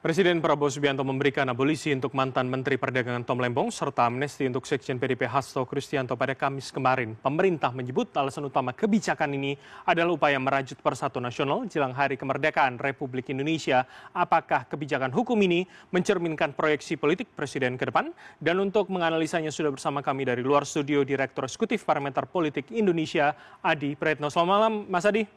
Presiden Prabowo Subianto memberikan abolisi untuk mantan Menteri Perdagangan Tom Lembong serta amnesti untuk Sekjen PDP Hasto Kristianto pada Kamis kemarin. Pemerintah menyebut alasan utama kebijakan ini adalah upaya merajut persatuan nasional jelang Hari Kemerdekaan Republik Indonesia. Apakah kebijakan hukum ini mencerminkan proyeksi politik Presiden ke depan? Dan untuk menganalisanya sudah bersama kami dari luar studio Direktur Eksekutif Parameter Politik Indonesia, Adi Praetno. Selamat malam, Mas Adi.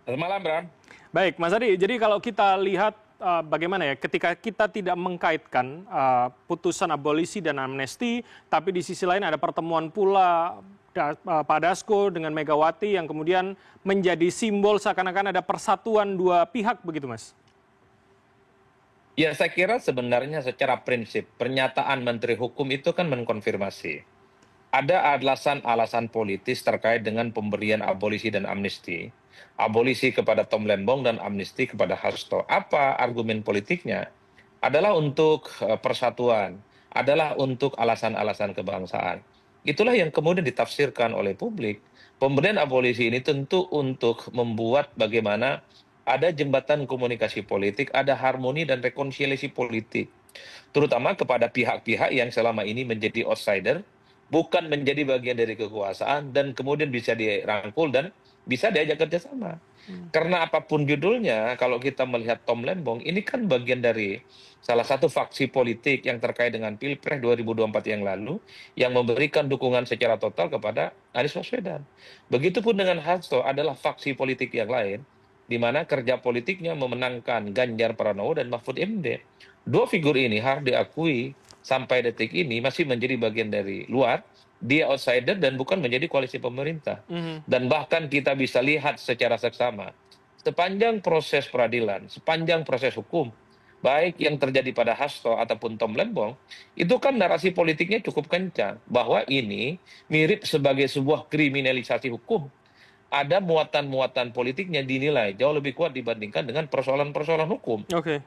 Selamat malam, Bram. Baik, Mas Adi. Jadi kalau kita lihat bagaimana ya, ketika kita tidak mengkaitkan putusan abolisi dan amnesti, tapi di sisi lain ada pertemuan pula Pak Dasko dengan Megawati yang kemudian menjadi simbol seakan-akan ada persatuan dua pihak, begitu Mas? Ya, saya kira sebenarnya secara prinsip pernyataan Menteri Hukum itu kan mengkonfirmasi. Ada alasan-alasan politis terkait dengan pemberian abolisi dan amnesti. Abolisi kepada Tom Lembong dan amnesti kepada Hasto. Apa argumen politiknya? Adalah untuk persatuan, adalah untuk alasan-alasan kebangsaan. Itulah yang kemudian ditafsirkan oleh publik. Pemberian abolisi ini tentu untuk membuat bagaimana ada jembatan komunikasi politik, ada harmoni dan rekonsiliasi politik. Terutama kepada pihak-pihak yang selama ini menjadi outsider, bukan menjadi bagian dari kekuasaan, dan kemudian bisa dirangkul dan bisa diajak kerjasama. Karena apapun judulnya, kalau kita melihat Tom Lembong, ini kan bagian dari salah satu faksi politik yang terkait dengan Pilpres 2024 yang lalu, yang memberikan dukungan secara total kepada Anies Baswedan. Begitupun dengan Hasto adalah faksi politik yang lain, di mana kerja politiknya memenangkan Ganjar Pranowo dan Mahfud MD. Dua figur ini harus diakui sampai detik ini masih menjadi bagian dari luar, dia outsider dan bukan menjadi koalisi pemerintah. Dan bahkan kita bisa lihat secara seksama, sepanjang proses peradilan, sepanjang proses hukum, baik yang terjadi pada Hasto ataupun Tom Lembong, itu kan narasi politiknya cukup kencang, bahwa ini mirip sebagai sebuah kriminalisasi hukum. Ada muatan-muatan politiknya dinilai jauh lebih kuat dibandingkan dengan persoalan-persoalan hukum. Oke.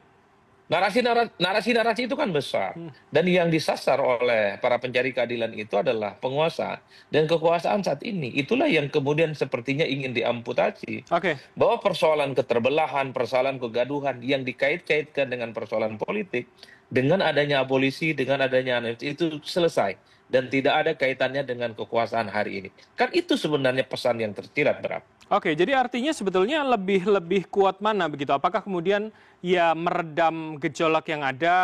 Narasi-narasi itu kan besar. Dan yang disasar oleh para pencari keadilan itu adalah penguasa. Dan kekuasaan saat ini, itulah yang kemudian sepertinya ingin diamputasi. Oke. Bahwa persoalan keterbelahan, persoalan kegaduhan yang dikait-kaitkan dengan persoalan politik, dengan adanya abolisi, dengan adanya amnesti, itu selesai. Dan tidak ada kaitannya dengan kekuasaan hari ini. Kan itu sebenarnya pesan yang tersirat, Bram. Oke, jadi artinya sebetulnya lebih kuat mana begitu? Apakah kemudian ya meredam gejolak yang ada,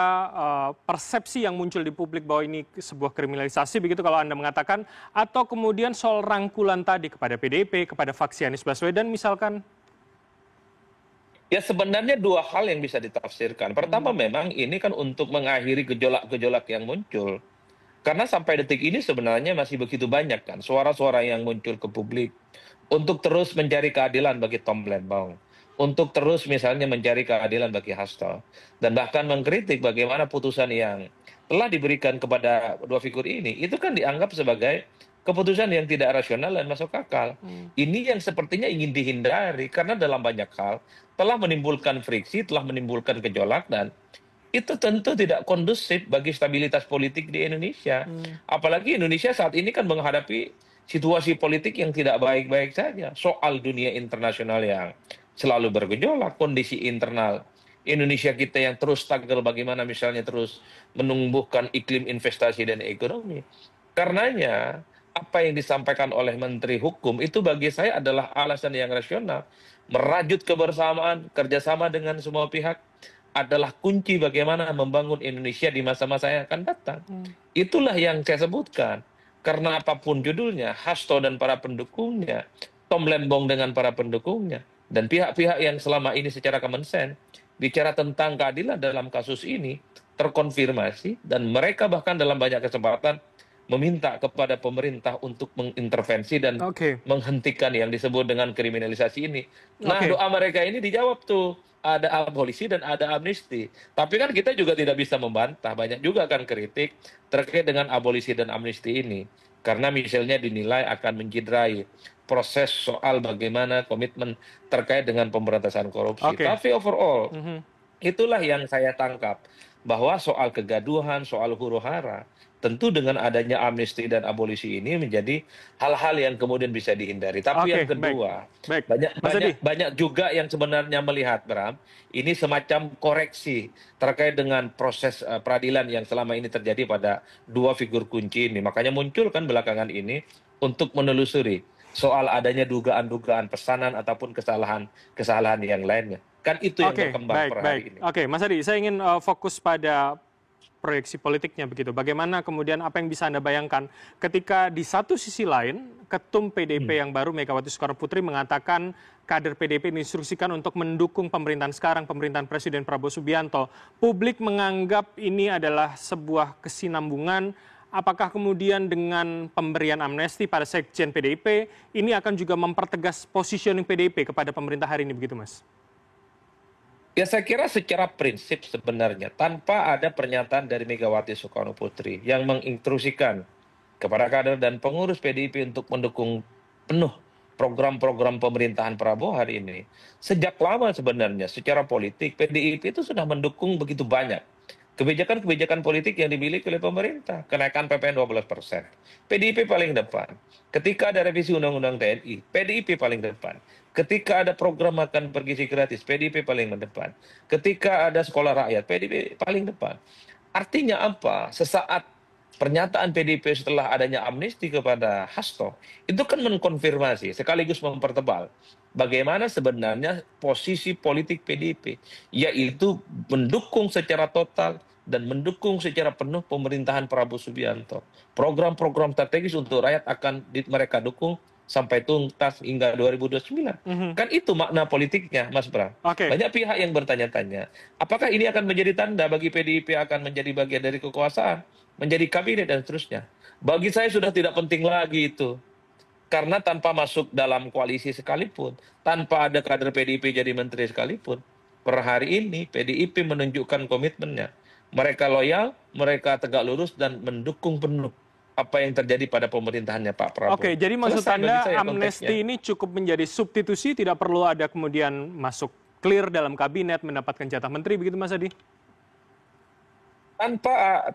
persepsi yang muncul di publik bahwa ini sebuah kriminalisasi begitu kalau Anda mengatakan, atau kemudian soal rangkulan tadi kepada PDIP, kepada faksi Anies Baswedan misalkan? Ya, sebenarnya dua hal yang bisa ditafsirkan. Pertama, memang ini kan untuk mengakhiri gejolak-gejolak yang muncul. Karena sampai detik ini sebenarnya masih begitu banyak kan suara-suara yang muncul ke publik untuk terus mencari keadilan bagi Tom Lembong, untuk terus misalnya mencari keadilan bagi Hasto, dan bahkan mengkritik bagaimana putusan yang telah diberikan kepada dua figur ini, itu kan dianggap sebagai keputusan yang tidak rasional dan masuk akal. Ini yang sepertinya ingin dihindari karena dalam banyak hal telah menimbulkan friksi, telah menimbulkan gejolak, dan itu tentu tidak kondusif bagi stabilitas politik di Indonesia. Apalagi Indonesia saat ini kan menghadapi situasi politik yang tidak baik-baik saja. Soal dunia internasional yang selalu bergejolak, kondisi internal Indonesia kita yang terus struggle bagaimana misalnya terus menumbuhkan iklim investasi dan ekonomi. Karenanya, apa yang disampaikan oleh Menteri Hukum itu bagi saya adalah alasan yang rasional. Merajut kebersamaan, kerjasama dengan semua pihak, adalah kunci bagaimana membangun Indonesia di masa-masa yang akan datang. Itulah yang saya sebutkan. Karena apapun judulnya, Hasto dan para pendukungnya, Tom Lembong dengan para pendukungnya, dan pihak-pihak yang selama ini secara common sense bicara tentang keadilan dalam kasus ini, terkonfirmasi, dan mereka bahkan dalam banyak kesempatan meminta kepada pemerintah untuk mengintervensi dan menghentikan yang disebut dengan kriminalisasi ini. Nah, doa mereka ini dijawab tuh. Ada abolisi dan ada amnesti. Tapi kan kita juga tidak bisa membantah. Banyak juga kan kritik terkait dengan abolisi dan amnesti ini. Karena misalnya dinilai akan menjidrai proses soal bagaimana komitmen terkait dengan pemberantasan korupsi. Tapi overall, itulah yang saya tangkap. Bahwa soal kegaduhan, soal huru-hara, tentu dengan adanya amnesti dan abolisi ini menjadi hal-hal yang kemudian bisa dihindari. Tapi yang Oke, baik. kedua, Baik. banyak Mas banyak Adi. banyak juga yang sebenarnya melihat, Bram, ini semacam koreksi terkait dengan proses peradilan yang selama ini terjadi pada dua figur kunci ini. Makanya muncul kan belakangan ini untuk menelusuri soal adanya dugaan-dugaan pesanan ataupun kesalahan-kesalahan yang lainnya. Kan itu yang Oke, berkembang baik, per baik. hari ini. Oke, Mas Adi, saya ingin fokus pada proyeksi politiknya begitu. Bagaimana kemudian apa yang bisa Anda bayangkan ketika di satu sisi lain Ketum PDIP yang baru Megawati Soekarno Putri mengatakan kader PDIP diinstruksikan untuk mendukung pemerintahan sekarang, pemerintahan Presiden Prabowo Subianto. Publik menganggap ini adalah sebuah kesinambungan. Apakah kemudian dengan pemberian amnesti pada Sekjen PDIP ini akan juga mempertegas positioning PDIP kepada pemerintah hari ini begitu, Mas? Ya saya kira secara prinsip sebenarnya tanpa ada pernyataan dari Megawati Soekarno Putri yang menginstruksikan kepada kader dan pengurus PDIP untuk mendukung penuh program-program pemerintahan Prabowo hari ini. Sejak lama sebenarnya secara politik PDIP itu sudah mendukung begitu banyak kebijakan-kebijakan politik yang dimiliki oleh pemerintah. Kenaikan PPN 12%. PDIP paling depan. Ketika ada revisi Undang-Undang TNI, PDIP paling depan. Ketika ada program makan pergizi gratis, PDIP paling depan. Ketika ada sekolah rakyat, PDIP paling depan. Artinya apa? Sesaat pernyataan PDIP setelah adanya amnesti kepada Hasto, itu kan mengkonfirmasi sekaligus mempertebal bagaimana sebenarnya posisi politik PDIP, yaitu mendukung secara total dan mendukung secara penuh pemerintahan Prabowo Subianto. Program-program strategis untuk rakyat akan mereka dukung sampai tuntas hingga 2029. Mhm. Kan itu makna politiknya, Mas Bram. Oke. Banyak pihak yang bertanya-tanya, apakah ini akan menjadi tanda bagi PDIP akan menjadi bagian dari kekuasaan, menjadi kabinet dan seterusnya. Bagi saya sudah tidak penting lagi itu. Karena tanpa masuk dalam koalisi sekalipun, tanpa ada kader PDIP jadi menteri sekalipun, per hari ini PDIP menunjukkan komitmennya. Mereka loyal, mereka tegak lurus dan mendukung penuh apa yang terjadi pada pemerintahannya Pak Oke, Prabowo. jadi maksud Selesai bagi Anda saya amnesti konteksnya. ini cukup menjadi substitusi, tidak perlu ada kemudian masuk clear dalam kabinet, mendapatkan jatah menteri, begitu Mas Adi?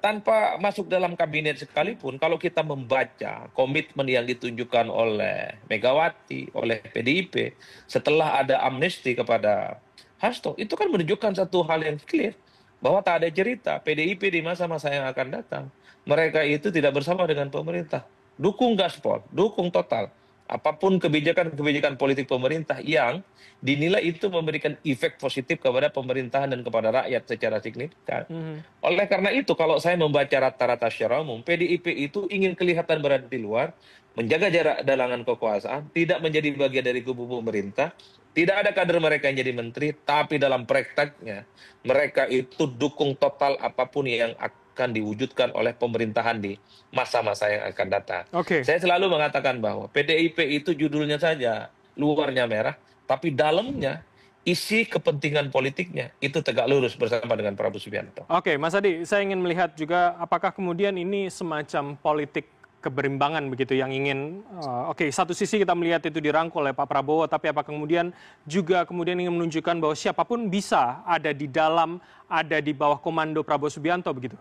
Tanpa masuk dalam kabinet sekalipun, kalau kita membaca komitmen yang ditunjukkan oleh Megawati, oleh PDIP, setelah ada amnesti kepada Hasto, itu kan menunjukkan satu hal yang clear, bahwa tak ada cerita PDIP di masa-masa yang akan datang. Mereka itu tidak bersama dengan pemerintah. Dukung gaspol, dukung total. Apapun kebijakan-kebijakan politik pemerintah yang dinilai itu memberikan efek positif kepada pemerintahan dan kepada rakyat secara signifikan. Mhm. Oleh karena itu, kalau saya membaca rata-rata secara umum, PDIP itu ingin kelihatan berada di luar, menjaga jarak dalangan kekuasaan, tidak menjadi bagian dari kubu pemerintah, tidak ada kader mereka yang jadi menteri, tapi dalam prakteknya mereka itu dukung total apapun yang akan diwujudkan oleh pemerintahan di masa-masa yang akan datang. Oke. Saya selalu mengatakan bahwa PDIP itu judulnya saja, luarnya merah, tapi dalamnya isi kepentingan politiknya itu tegak lurus bersama dengan Prabowo Subianto. Oke, Mas Adi, saya ingin melihat juga apakah kemudian ini semacam politik keberimbangan begitu yang ingin, oke, satu sisi kita melihat itu dirangkul oleh Pak Prabowo, tapi apa kemudian juga kemudian ingin menunjukkan bahwa siapapun bisa ada di dalam, ada di bawah komando Prabowo Subianto begitu?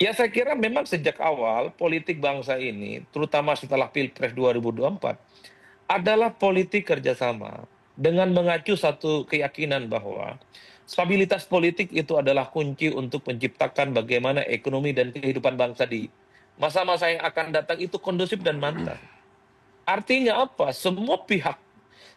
Ya saya kira memang sejak awal politik bangsa ini, terutama setelah Pilpres 2024, adalah politik kerjasama dengan mengacu satu keyakinan bahwa stabilitas politik itu adalah kunci untuk menciptakan bagaimana ekonomi dan kehidupan bangsa di masa-masa yang akan datang itu kondusif dan mantap. Artinya apa? Semua pihak,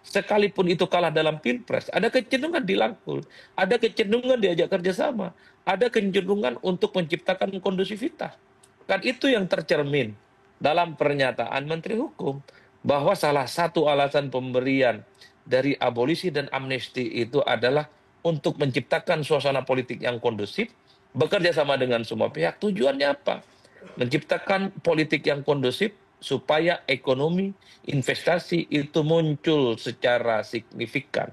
sekalipun itu kalah dalam Pilpres, ada kecenderungan dirangkul, ada kecenderungan diajak kerjasama, ada kecenderungan untuk menciptakan kondusivitas. Kan itu yang tercermin dalam pernyataan Menteri Hukum, bahwa salah satu alasan pemberian dari abolisi dan amnesti itu adalah untuk menciptakan suasana politik yang kondusif, bekerja sama dengan semua pihak. Tujuannya apa? Menciptakan politik yang kondusif supaya ekonomi, investasi itu muncul secara signifikan.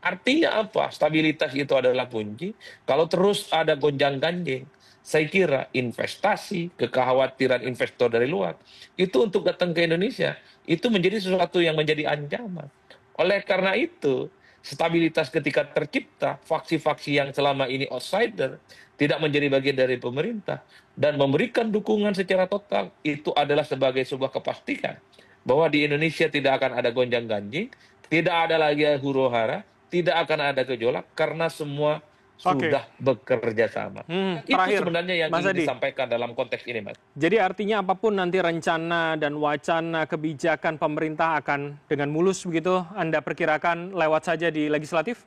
Artinya apa? Stabilitas itu adalah kunci. Kalau terus ada gonjang-ganjing, saya kira investasi, kekhawatiran investor dari luar, itu untuk datang ke Indonesia, itu menjadi sesuatu yang menjadi ancaman. Oleh karena itu, stabilitas ketika tercipta, faksi-faksi yang selama ini outsider tidak menjadi bagian dari pemerintah dan memberikan dukungan secara total, itu adalah sebagai sebuah kepastian bahwa di Indonesia tidak akan ada gonjang-ganjing, tidak ada lagi huru-hara, tidak akan ada gejolak karena semua Oke. sudah bekerja sama. Itu Terakhir, sebenarnya yang Mas ingin Adi. disampaikan dalam konteks ini, Mas. Jadi artinya apapun nanti rencana dan wacana kebijakan pemerintah akan dengan mulus begitu Anda perkirakan lewat saja di legislatif?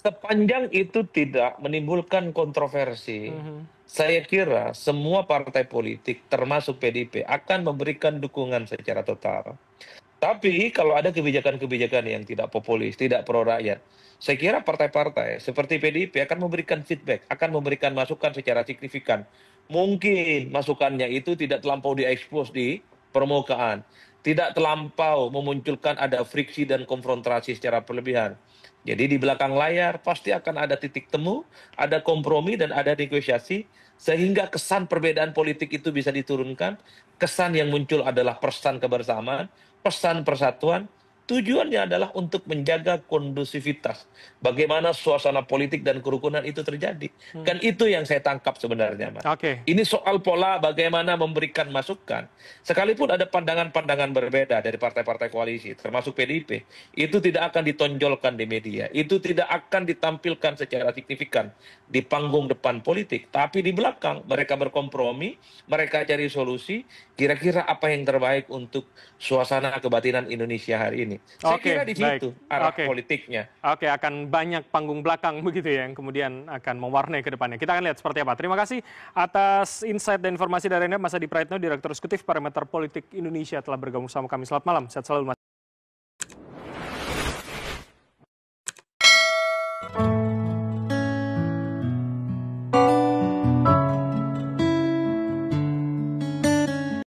Sepanjang itu tidak menimbulkan kontroversi, saya kira semua partai politik, termasuk PDIP, akan memberikan dukungan secara total. Tapi kalau ada kebijakan-kebijakan yang tidak populis, tidak pro rakyat, saya kira partai-partai seperti PDIP akan memberikan feedback, akan memberikan masukan secara signifikan. Mungkin masukannya itu tidak terlampau diekspos di permukaan, tidak terlampau memunculkan ada friksi dan konfrontasi secara berlebihan. Jadi di belakang layar pasti akan ada titik temu, ada kompromi dan ada negosiasi sehingga kesan perbedaan politik itu bisa diturunkan. Kesan yang muncul adalah pesan kebersamaan, pesan persatuan. Tujuannya adalah untuk menjaga kondusivitas. Bagaimana suasana politik dan kerukunan itu terjadi. Kan itu yang saya tangkap sebenarnya, Mas. Oke. Ini soal pola bagaimana memberikan masukan. Sekalipun ada pandangan-pandangan berbeda dari partai-partai koalisi, termasuk PDIP, itu tidak akan ditonjolkan di media. Itu tidak akan ditampilkan secara signifikan di panggung depan politik. Tapi di belakang mereka berkompromi, mereka cari solusi, kira-kira apa yang terbaik untuk suasana kebatinan Indonesia hari ini. Saya Oke, kira di baik. situ arah Oke. politiknya. Oke, akan banyak panggung belakang begitu ya yang kemudian akan mewarnai ke depannya. Kita akan lihat seperti apa. Terima kasih atas insight dan informasi dari Anda, Mas Adi Praetno, Direktur Eksekutif Parameter Politik Indonesia telah bergabung sama kami. Selamat malam, sehat selalu Mas.